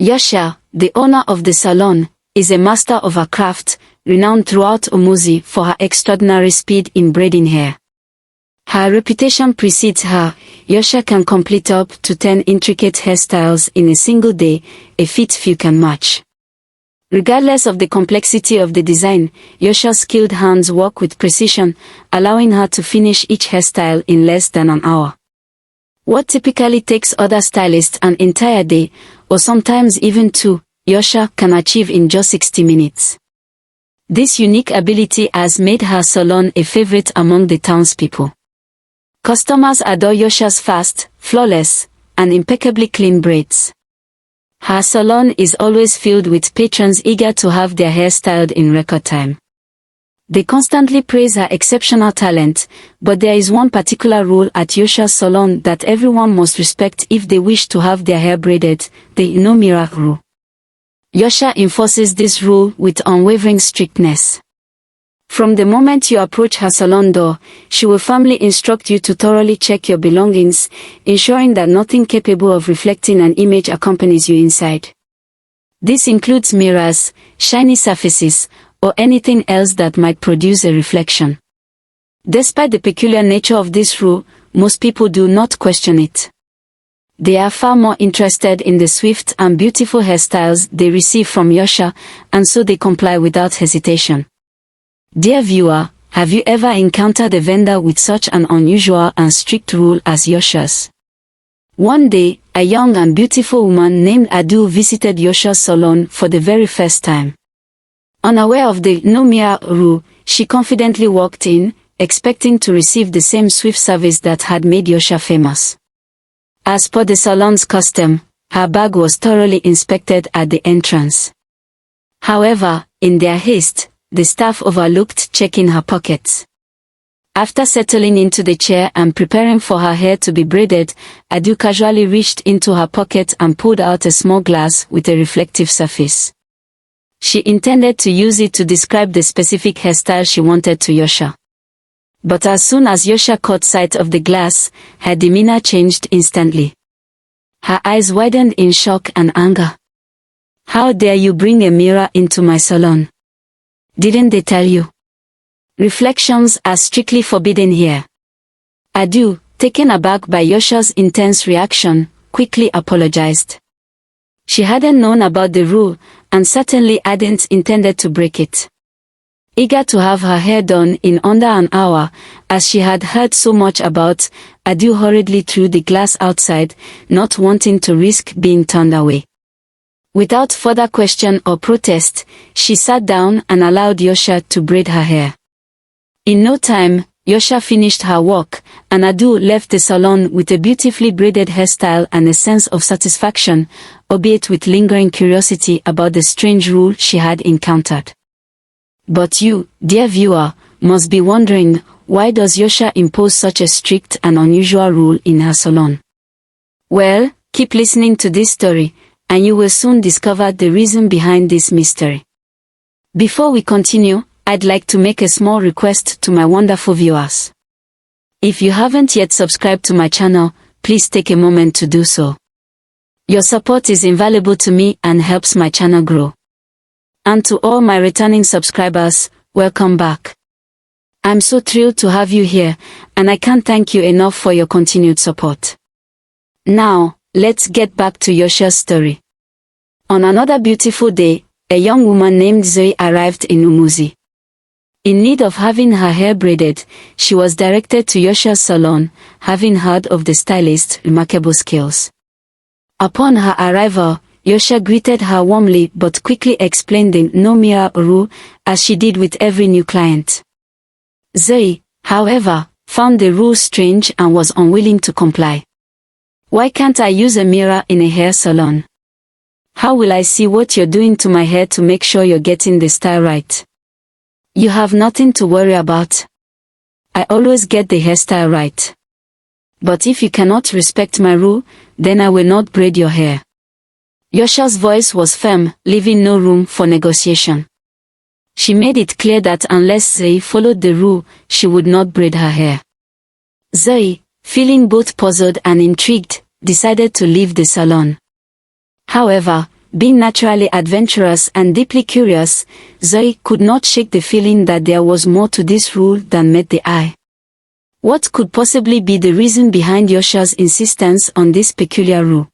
Yosha, the owner of the salon, is a master of her craft, renowned throughout Umuzi for her extraordinary speed in braiding hair. Her reputation precedes her. Yosha can complete up to 10 intricate hairstyles in a single day, a feat few can match. Regardless of the complexity of the design, Yosha's skilled hands work with precision, allowing her to finish each hairstyle in less than an hour. What typically takes other stylists an entire day, or sometimes even two, Yosha can achieve in just 60 minutes. This unique ability has made her salon a favorite among the townspeople. Customers adore Yosha's fast, flawless, and impeccably clean braids. Her salon is always filled with patrons eager to have their hair styled in record time. They constantly praise her exceptional talent, but there is one particular rule at Yosha's salon that everyone must respect if they wish to have their hair braided, the no mirror rule. Yosha enforces this rule with unwavering strictness. From the moment you approach her salon door, she will firmly instruct you to thoroughly check your belongings, ensuring that nothing capable of reflecting an image accompanies you inside. This includes mirrors, shiny surfaces, or anything else that might produce a reflection. Despite the peculiar nature of this rule, most people do not question it. They are far more interested in the swift and beautiful hairstyles they receive from Yosha, and so they comply without hesitation. Dear viewer, have you ever encountered a vendor with such an unusual and strict rule as Yosha's? One day, a young and beautiful woman named Adu visited Yosha's salon for the very first time. Unaware of the no mirror rule, she confidently walked in, expecting to receive the same swift service that had made Yosha famous. As per the salon's custom, her bag was thoroughly inspected at the entrance. However, in their haste, the staff overlooked checking her pockets. After settling into the chair and preparing for her hair to be braided, Adu casually reached into her pocket and pulled out a small glass with a reflective surface. She intended to use it to describe the specific hairstyle she wanted to Yosha. But as soon as Yosha caught sight of the glass, her demeanor changed instantly. Her eyes widened in shock and anger. "How dare you bring a mirror into my salon? Didn't they tell you? Reflections are strictly forbidden here." Adu, taken aback by Yosha's intense reaction, quickly apologized. She hadn't known about the rule, and certainly hadn't intended to break it. Eager to have her hair done in under an hour, as she had heard so much about, Adu hurriedly threw the glass outside, not wanting to risk being turned away. Without further question or protest, she sat down and allowed Yosha to braid her hair. In no time, Yosha finished her work, and Adu left the salon with a beautifully braided hairstyle and a sense of satisfaction, albeit with lingering curiosity about the strange rule she had encountered. But you, dear viewer, must be wondering, why does Yosha impose such a strict and unusual rule in her salon? Well, keep listening to this story, and you will soon discover the reason behind this mystery. Before we continue, I'd like to make a small request to my wonderful viewers. If you haven't yet subscribed to my channel, please take a moment to do so. Your support is invaluable to me and helps my channel grow. And to all my returning subscribers, welcome back. I'm so thrilled to have you here, and I can't thank you enough for your continued support. Now, let's get back to Yosha's story. On another beautiful day, a young woman named Zoe arrived in Umuzi. In need of having her hair braided, she was directed to Yosha's salon, having heard of the stylist's remarkable skills. Upon her arrival, Yosha greeted her warmly but quickly explained the no mirror rule, as she did with every new client. Zoe, however, found the rule strange and was unwilling to comply. "Why can't I use a mirror in a hair salon? How will I see what you're doing to my hair to make sure you're getting the style right? You have nothing to worry about. I always get the hairstyle right. But if you cannot respect my rule, then I will not braid your hair." Yosha's voice was firm, leaving no room for negotiation. She made it clear that unless Zoe followed the rule, she would not braid her hair. Zoe, feeling both puzzled and intrigued, decided to leave the salon. However, Being naturally adventurous and deeply curious, Zoe could not shake the feeling that there was more to this rule than met the eye. What could possibly be the reason behind Yosha's insistence on this peculiar rule?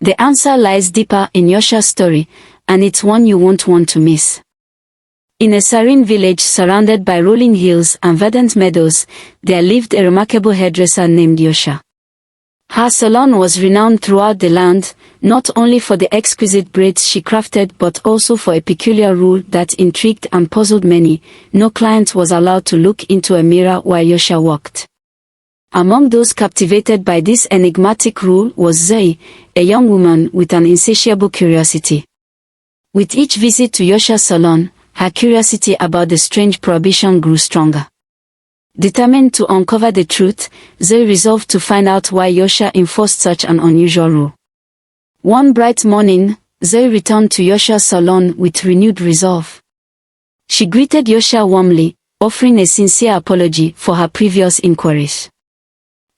The answer lies deeper in Yosha's story, and it's one you won't want to miss. In a serene village surrounded by rolling hills and verdant meadows, there lived a remarkable hairdresser named Yosha. Her salon was renowned throughout the land, not only for the exquisite braids she crafted but also for a peculiar rule that intrigued and puzzled many: no client was allowed to look into a mirror while Yosha worked. Among those captivated by this enigmatic rule was Zoe, a young woman with an insatiable curiosity. With each visit to Yosha's salon, her curiosity about the strange prohibition grew stronger. Determined to uncover the truth, Zoe resolved to find out why Yosha enforced such an unusual rule. One bright morning, Zoe returned to Yosha's salon with renewed resolve. She greeted Yosha warmly, offering a sincere apology for her previous inquiries.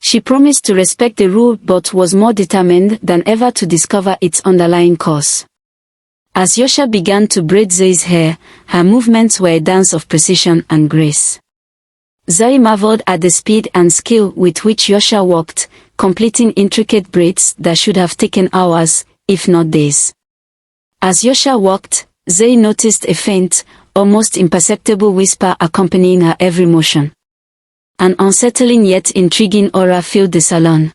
She promised to respect the rule but was more determined than ever to discover its underlying cause. As Yosha began to braid Zoe's hair, her movements were a dance of precision and grace. Zoe marveled at the speed and skill with which Yosha worked, completing intricate braids that should have taken hours, if not days. As Yosha worked, Zoe noticed a faint, almost imperceptible whisper accompanying her every motion. An unsettling yet intriguing aura filled the salon.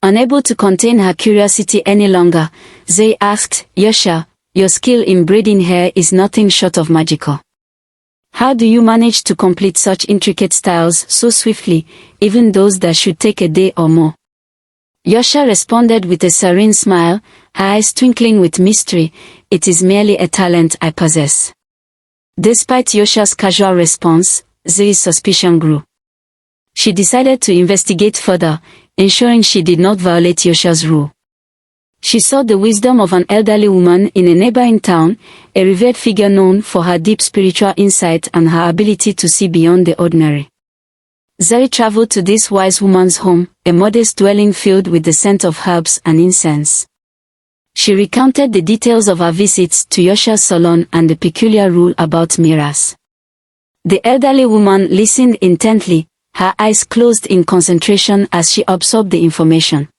Unable to contain her curiosity any longer, Zoe asked, "Yosha, your skill in braiding hair is nothing short of magical. How do you manage to complete such intricate styles so swiftly, even those that should take a day or more?" Yosha responded with a serene smile, her eyes twinkling with mystery. "It is merely a talent I possess." Despite Yosha's casual response, Zoe's suspicion grew. She decided to investigate further, ensuring she did not violate Yosha's rule. She sought the wisdom of an elderly woman in a neighboring town, a revered figure known for her deep spiritual insight and her ability to see beyond the ordinary. Zoe traveled to this wise woman's home, a modest dwelling filled with the scent of herbs and incense. She recounted the details of her visits to Yosha's salon and the peculiar rule about mirrors. The elderly woman listened intently, her eyes closed in concentration as she absorbed the information.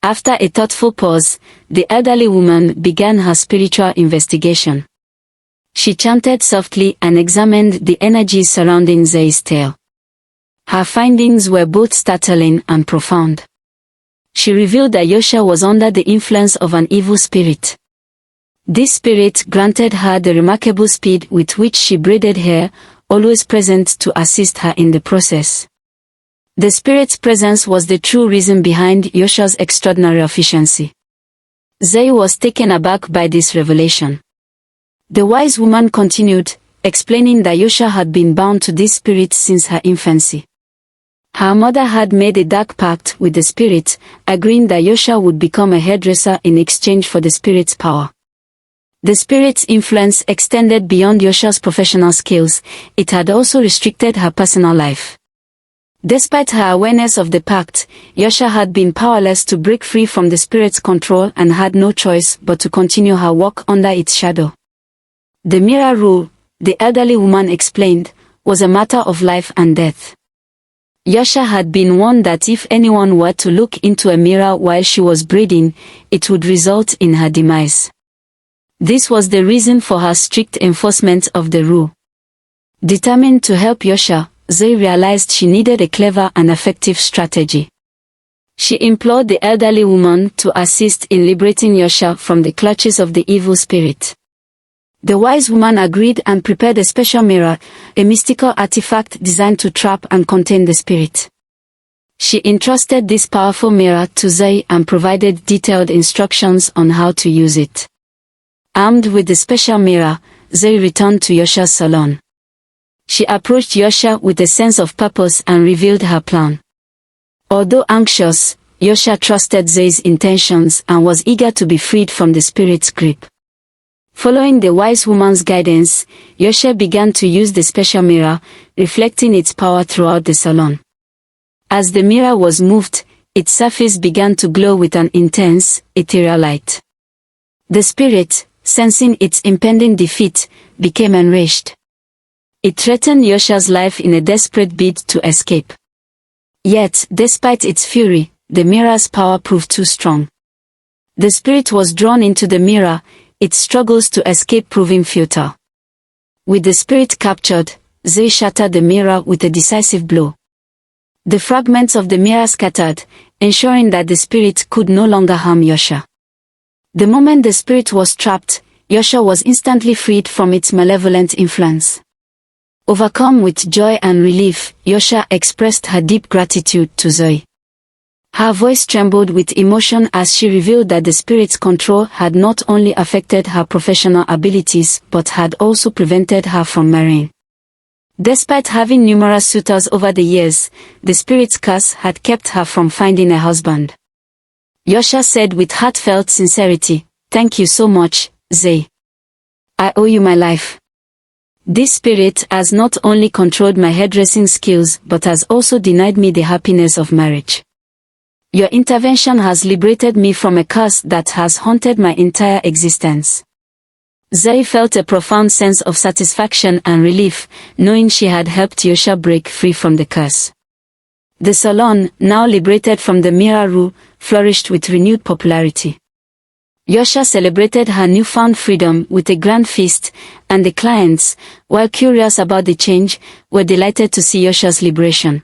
After a thoughtful pause, the elderly woman began her spiritual investigation. She chanted softly and examined the energies surrounding Zoe's tale. Her findings were both startling and profound. She revealed that Yosha was under the influence of an evil spirit. This spirit granted her the remarkable speed with which she braided hair, always present to assist her in the process. The spirit's presence was the true reason behind Yosha's extraordinary efficiency. Zoe was taken aback by this revelation. The wise woman continued, explaining that Yosha had been bound to this spirit since her infancy. Her mother had made a dark pact with the spirit, agreeing that Yosha would become a hairdresser in exchange for the spirit's power. The spirit's influence extended beyond Yosha's professional skills. It had also restricted her personal life. Despite her awareness of the pact, Yosha had been powerless to break free from the spirit's control and had no choice but to continue her work under its shadow. The mirror rule, the elderly woman explained, was a matter of life and death. Yosha had been warned that if anyone were to look into a mirror while she was braiding, it would result in her demise. This was the reason for her strict enforcement of the rule. Determined to help Yosha, Zoe realized she needed a clever and effective strategy. She implored the elderly woman to assist in liberating Yosha from the clutches of the evil spirit. The wise woman agreed and prepared a special mirror, a mystical artifact designed to trap and contain the spirit. She entrusted this powerful mirror to Zoe and provided detailed instructions on how to use it. Armed with the special mirror, Zoe returned to Yosha's salon. She approached Yosha with a sense of purpose and revealed her plan. Although anxious, Yosha trusted Zoe's intentions and was eager to be freed from the spirit's grip. Following the wise woman's guidance, Yosha began to use the special mirror, reflecting its power throughout the salon. As the mirror was moved, its surface began to glow with an intense, ethereal light. The spirit, sensing its impending defeat, became enraged. It threatened Yosha's life in a desperate bid to escape. Yet, despite its fury, the mirror's power proved too strong. The spirit was drawn into the mirror, its struggles to escape proving futile. With the spirit captured, Zay shattered the mirror with a decisive blow. The fragments of the mirror scattered, ensuring that the spirit could no longer harm Yosha. The moment the spirit was trapped, Yosha was instantly freed from its malevolent influence. Overcome with joy and relief, Yosha expressed her deep gratitude to Zoe. Her voice trembled with emotion as she revealed that the spirit's control had not only affected her professional abilities but had also prevented her from marrying. Despite having numerous suitors over the years, the spirit's curse had kept her from finding a husband. Yosha said with heartfelt sincerity, "Thank you so much, Zay. I owe you my life. This spirit has not only controlled my hairdressing skills but has also denied me the happiness of marriage. Your intervention has liberated me from a curse that has haunted my entire existence." Zay felt a profound sense of satisfaction and relief, knowing she had helped Yosha break free from the curse. The Salon, now liberated from the mirror rule, flourished with renewed popularity. Yosha celebrated her newfound freedom with a grand feast, and the clients, while curious about the change, were delighted to see Yosha's liberation.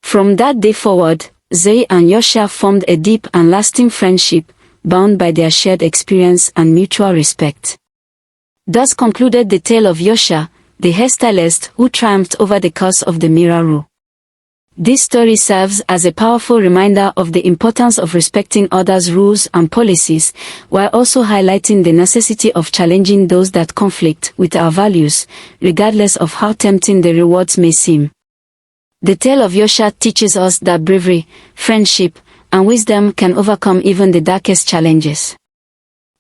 From that day forward, Zay and Yosha formed a deep and lasting friendship, bound by their shared experience and mutual respect. Thus concluded the tale of Yosha, the hairstylist who triumphed over the curse of the mirror rule. This story serves as a powerful reminder of the importance of respecting others' rules and policies, while also highlighting the necessity of challenging those that conflict with our values, regardless of how tempting the rewards may seem. The tale of Yosha teaches us that bravery, friendship, and wisdom can overcome even the darkest challenges.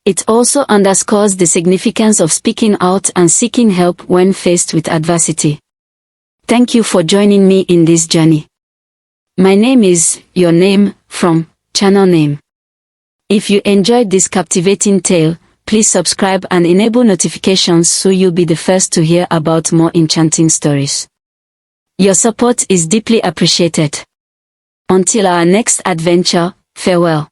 It also underscores the significance of speaking out and seeking help when faced with adversity. Thank you for joining me in this journey. My name is Your Name from Channel Name. If you enjoyed this captivating tale, please subscribe and enable notifications so you'll be the first to hear about more enchanting stories. Your support is deeply appreciated. Until our next adventure, farewell.